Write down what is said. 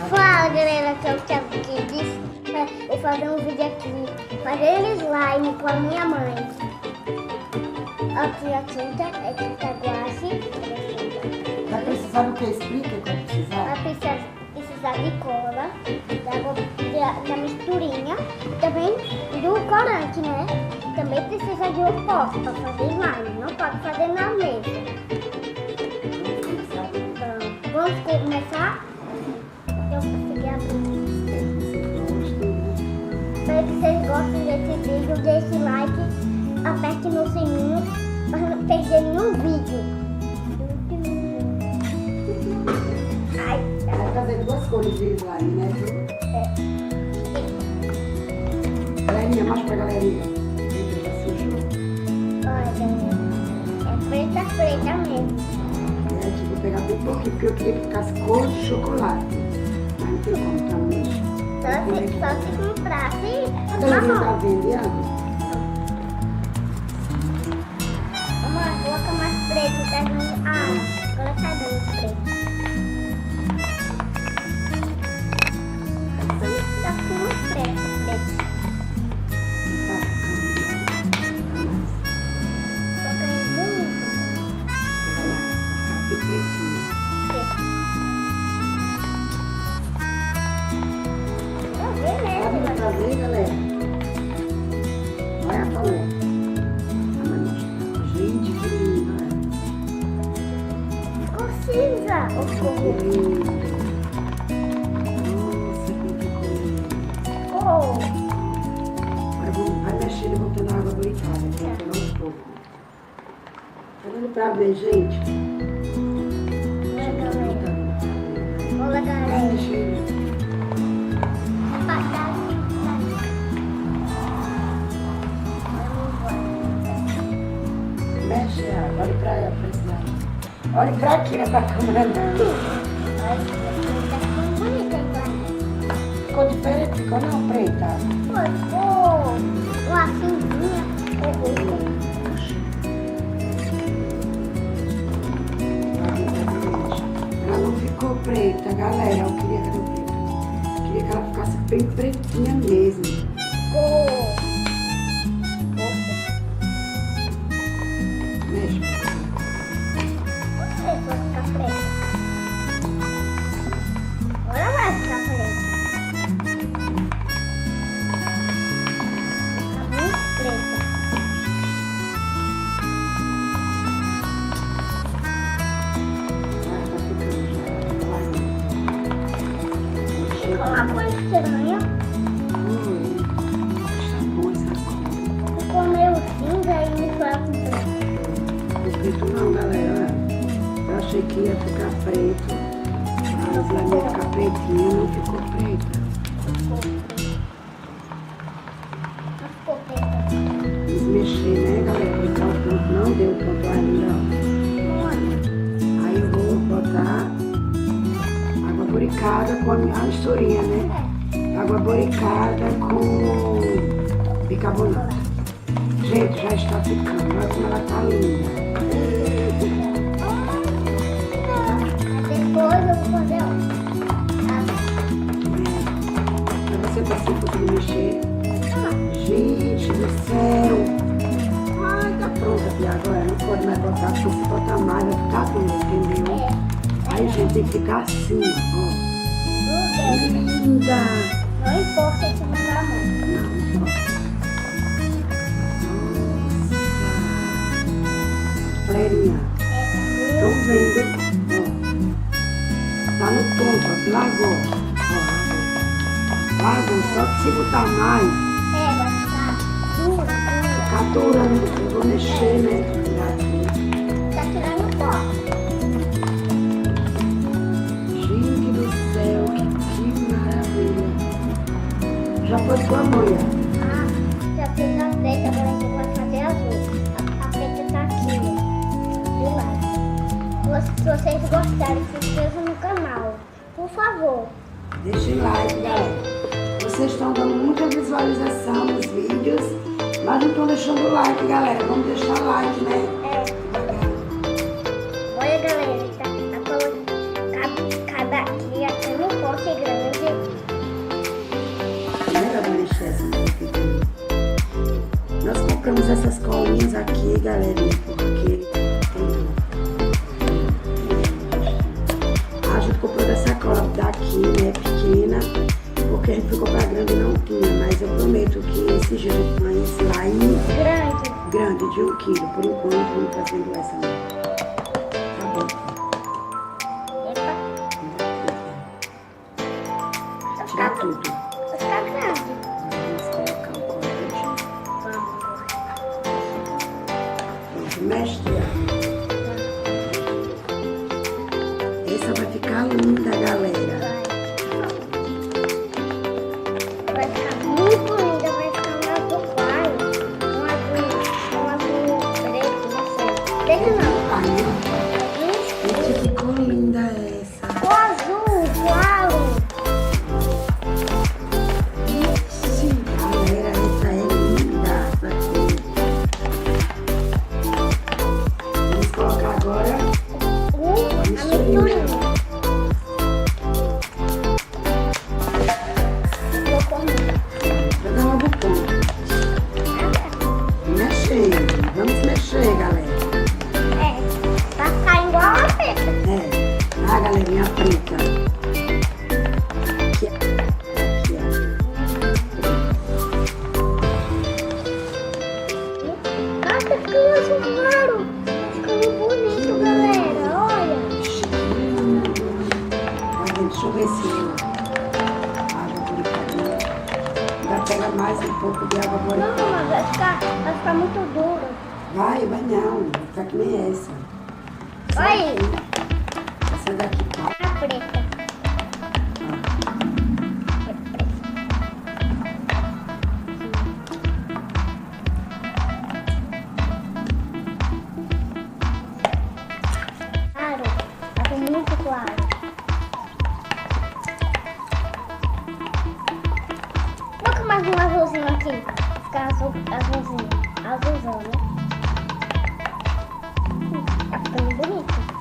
Fala galera, que é o Thiago Kids. Vou fazer um vídeo aqui fazendo slime com a minha mãe. Aqui a tinta é tinta guache. Vai precisar do que? Explica o que vai precisar. Vai precisar de cola, da misturinha, também do corante, né? Também precisa de um pote para fazer slime, não pode fazer na mesa. Vamos começar? Eu consegui abrir. Espero que vocês gostem desse vídeo, deixe like, aperte no sininho para não perder nenhum vídeo. Ai, Vai fazer duas cores de slime, né? Galerinha, mostra pra galerinha. Já sujou. olha, é preta mesmo. Vou pegar bem pouquinho, porque eu queria que ficasse cor de chocolate. Mas não tem como, tá no lixo. Só se comprasse A galerinha tá marrom. vendo, Iago? Vamos colocar mais preto, tá dando... Ah, agora tá dando preto. Tá com preto. Tá ficando. Coloquei muito E pretinho. preto. Eu vi mesmo, Pode fazer, galera. Olha a paleta. Gente, que lindo, né? ficou cinza. Que lindo. Nossa, que lindo. Ficou. Vai mexendo e botando água boricada, botando aos poucos. Tá dando pra ver, gente? Olha, Vai galera. mexendo. Mexe a água, olha pra ela, pra esse lado. Olha pra aqui, né, pra câmera não. Ficou diferente, ficou não, preta. Ficou uma cinzinha. Ela não ficou preta, galera. Eu queria que ela preta. Eu queria que ela ficasse bem pretinha mesmo. Ficou. Mexe. Não sei se vai ficar preta. Agora vai ficar preta. Fica muito preta. Ah, tá ficando já. Ficou uma cor estranha. Está bom essa cor. Ficou meio cinza e misturado com preto. Não preto não, galera. Eu achei que ia ficar preto. Mas ela ia ficar pretinha, não ficou preta. Não ficou preta. Vamos mexer, né, galera? Botar o ponto. Não deu o ponto ainda, ó. Olha. Aí eu vou botar água boricada com a misturinha, né? Água boricada com bicarbonato. Gente, já está ficando. Olha como ela tá linda. Depois eu vou fazer outra. Pra você conseguir mexer. Gente do céu. Ai, tá pronta, Pia. Agora não pode mais botar, porque se botar mais vai ficar duro, entendeu? Aí, gente, tem que ficar assim, ó. Linda! Não importa se não dá muito. Não importa. Nossa! Galerinha, estão vendo? Ó. Tá no ponto, ó. Largou. Ó, largou. Só que se botar mais, Vai ficar dura. ficar dura, né? Eu vou mexer, né? Tá tirando o pó. Gente do céu, que maravilha! Já pode pôr a molha. Já fiz a preta, agora a gente vai fazer azul. A preta tá aqui, ó. Do lado. Se vocês gostarem, se inscrevam no canal. Por favor. Deixem like, galera. Vocês estão dando muita visualização nos vídeos, mas não estão deixando like, galera. Vamos deixar like, né? Olha, galera, tá, cada aqui até no pote grande. colocamos essas colinhas aqui, galerinha, porque a gente comprou dessa cola daqui, né, pequena, porque a gente ficou pra grande e não tinha, mas eu prometo que esse dia a gente põe slime grande de 1 quilo, por enquanto vamos fazendo essa mesmo. Tá bom. Tirar tudo. Vai ficar grande. Vamos colocar o corante. Pronto, mestre. Essa vai ficar linda, galera. Vai ficar muito linda, vai ficar um azul claro, um azul preto, não sei. Preto não. Gente, ficou linda essa. O azul claro. Sim, galera, essa é linda. Essa cor. Vamos colocar agora A misturinha. Vou comer. Vou dar uma botona. Mexendo. Vamos mexer, galera. Vai ficar igual a preta. A galerinha preta. Aqui, aqui, ó. Nossa, tá ficando azul claro. Tá ficando bonito, galera. Olha. Deixa eu ver se água purificadora. Ainda pega mais um pouco de água Não, purificadora. mas vai ficar muito duro. Vai não. Vai ficar que nem essa. Olha aí. Essa daqui, tá? A preta. Claro. Tá muito claro. Coloca mais um azulzinho aqui. Ficar azulzinho. Azulzão, né? Tá ficando bonito.